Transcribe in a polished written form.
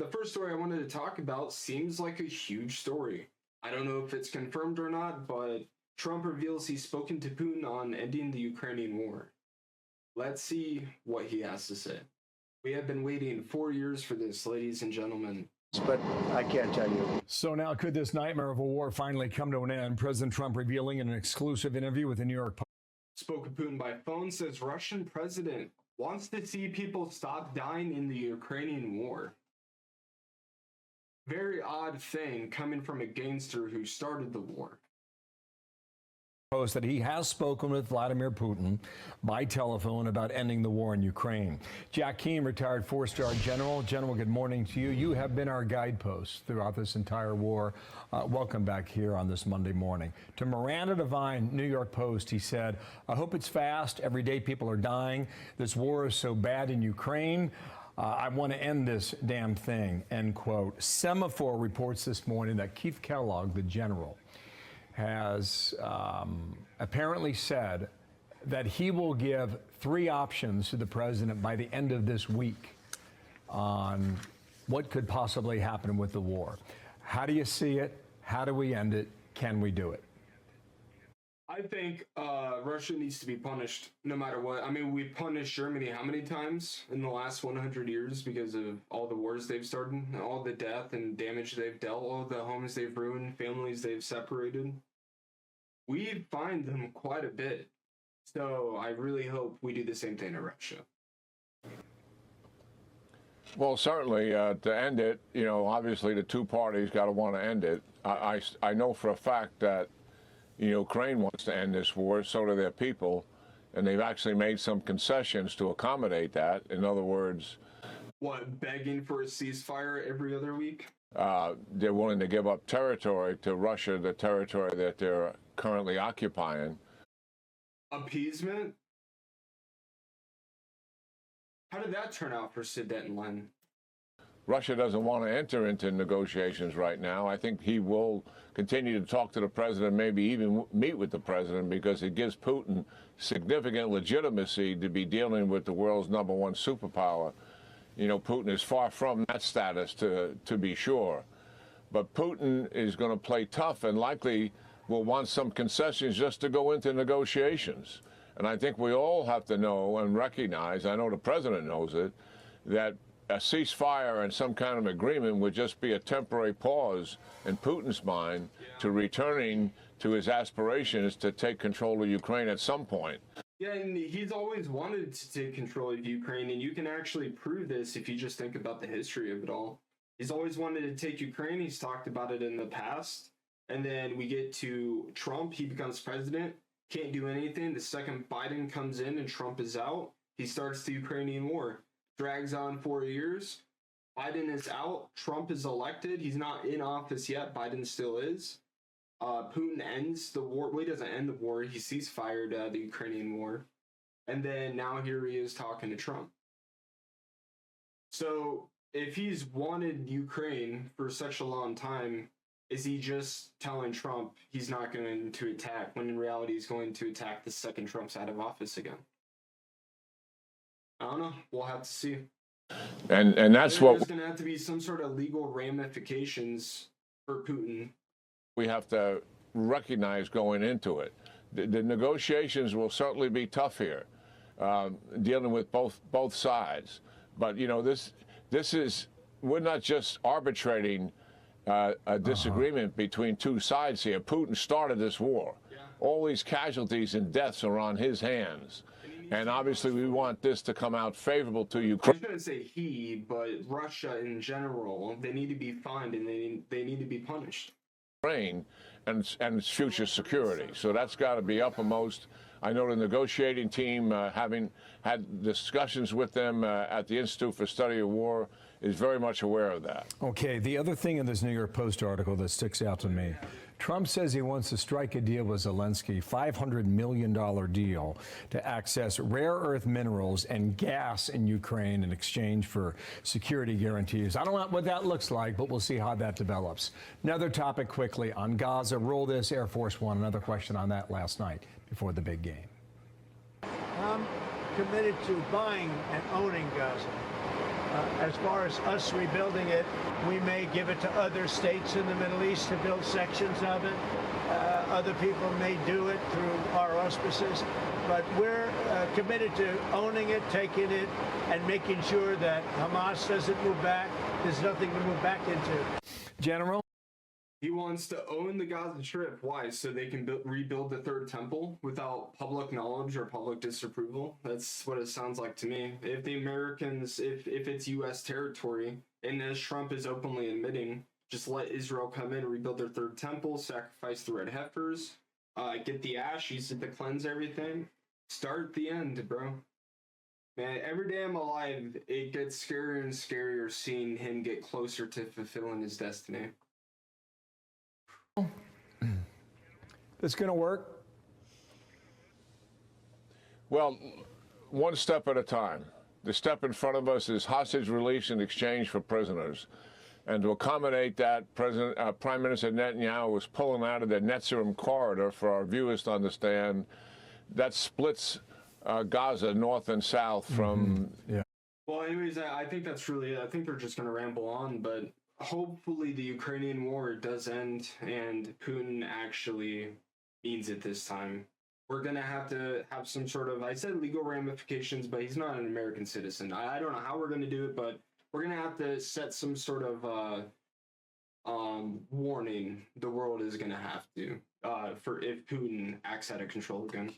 The first story I wanted to talk about seems like a huge story. I don't know if it's confirmed or not, but Trump reveals he's spoken to Putin on ending the Ukrainian war. Let's see what he has to say. We have been waiting 4 years for this, ladies and gentlemen. But I can't tell you. So now could this nightmare of a war finally come to an end? President Trump revealing in an exclusive interview with the New York Post. Spoke to Putin by phone, says Russian president wants to see people stop dying in the Ukrainian war. Very odd thing coming from a gangster who started the war. Post that he has spoken with Vladimir Putin by telephone about ending the war in Ukraine. Jack Keane, retired four-star general. General, good morning to you. You have been our guidepost throughout this entire war. Welcome back here on this Monday morning. To Miranda Devine, New York Post, he said, I hope it's fast. Every day people are dying. This war is so bad in Ukraine. I want to end this damn thing, end quote. Semaphore reports this morning that Keith Kellogg, the general, has apparently said that he will give 3 options to the president by the end of this week on what could possibly happen with the war. How do you see it? How do we end it? Can we do it? I think Russia needs to be punished no matter what. I mean, we've punished Germany how many times in the last 100 years because of all the wars they've started, all the death and damage they've dealt, all the homes they've ruined, families they've separated. We find them quite a bit. So I really hope we do the same thing to Russia. Well, certainly to end it, you know, obviously the two parties got to want to end it. I know for a fact that Ukraine wants to end this war, so do their people, and they've actually made some concessions to accommodate that. In other words, what, begging for a ceasefire every other week? They're willing to give up territory to Russia, the territory that they're currently occupying. Appeasement? How did that turn out for Sudetenland? Russia doesn't want to enter into negotiations right now. I think he will continue to talk to the president, maybe even meet with the president, because it gives Putin significant legitimacy to be dealing with the world's #1 superpower. You know, Putin is far from that status, to be sure. But Putin is going to play tough and likely will want some concessions just to go into negotiations. And I think we all have to know and recognize, I know the president knows it, that a ceasefire and some kind of agreement would just be a temporary pause in Putin's mind to returning to his aspirations to take control of Ukraine at some point. Yeah, and he's always wanted to take control of Ukraine, and you can actually prove this if you just think about the history of it all. He's always wanted to take Ukraine. He's talked about it in the past. And then we get to Trump. He becomes president. Can't do anything. The second Biden comes in and Trump is out, he starts the Ukrainian war. Drags on 4 years. Biden is out. Trump is elected. He's not in office yet. Biden still is. Putin ends the war. Well, he doesn't end the war. He ceasefired the Ukrainian war. And then now here he is talking to Trump. So if he's wanted Ukraine for such a long time, is he just telling Trump he's not going to attack, when in reality he's going to attack the second Trump's out of office again? I don't know. We'll have to see. And that's There's going to have to be some sort of legal ramifications for Putin. We have to recognize going into it. The negotiations will certainly be tough here, dealing with both sides. But, you know, this is, we're not just arbitrating a disagreement between two sides here. Putin started this war. Yeah. All these casualties and deaths are on his hands. And obviously we want this to come out favorable to Ukraine. I was going to say he, but Russia in general, they need to be fined and they need to be punished. And its future security. So that's got to be uppermost. I know the negotiating team, having had discussions with them at the Institute for Study of War, is very much aware of that. Okay, the other thing in this New York Post article that sticks out to me, Trump says he wants to strike a deal with Zelensky, $500 million deal to access rare earth minerals and gas in Ukraine in exchange for security guarantees. I don't know what that looks like, but we'll see how that develops. Another topic quickly on Gaza. Roll this, Air Force One. Another question on that last night before the big game. I'm committed to buying and owning Gaza. As far as us rebuilding it, we may give it to other states in the Middle East to build sections of it. Other people may do it through our auspices. But we're committed to owning it, taking it, and making sure that Hamas doesn't move back. There's nothing to move back into. General? He wants to own the Gaza Strip. Why? So they can rebuild the third temple without public knowledge or public disapproval? That's what it sounds like to me. If the Americans, if it's U.S. territory, and as Trump is openly admitting, just let Israel come in, rebuild their third temple, sacrifice the red heifers, get the ash, use it to cleanse everything. Start at the end, bro. Man, every day I'm alive, it gets scarier and scarier seeing him get closer to fulfilling his destiny. It's going to work? Well, one step at a time. The step in front of us is hostage release in exchange for prisoners. And to accommodate that, Prime Minister Netanyahu was pulling out of the Netzarim corridor, for our viewers to understand. That splits Gaza north and south from... Yeah. Well, anyways, I think that's really it. I think they're just going to ramble on, but hopefully the Ukrainian war does end and Putin actually means it this time. We're going to have some sort of, I said legal ramifications, but he's not an American citizen. I don't know how we're going to do it, but we're going to have to set some sort of warning the world is going to have to for if Putin acts out of control again.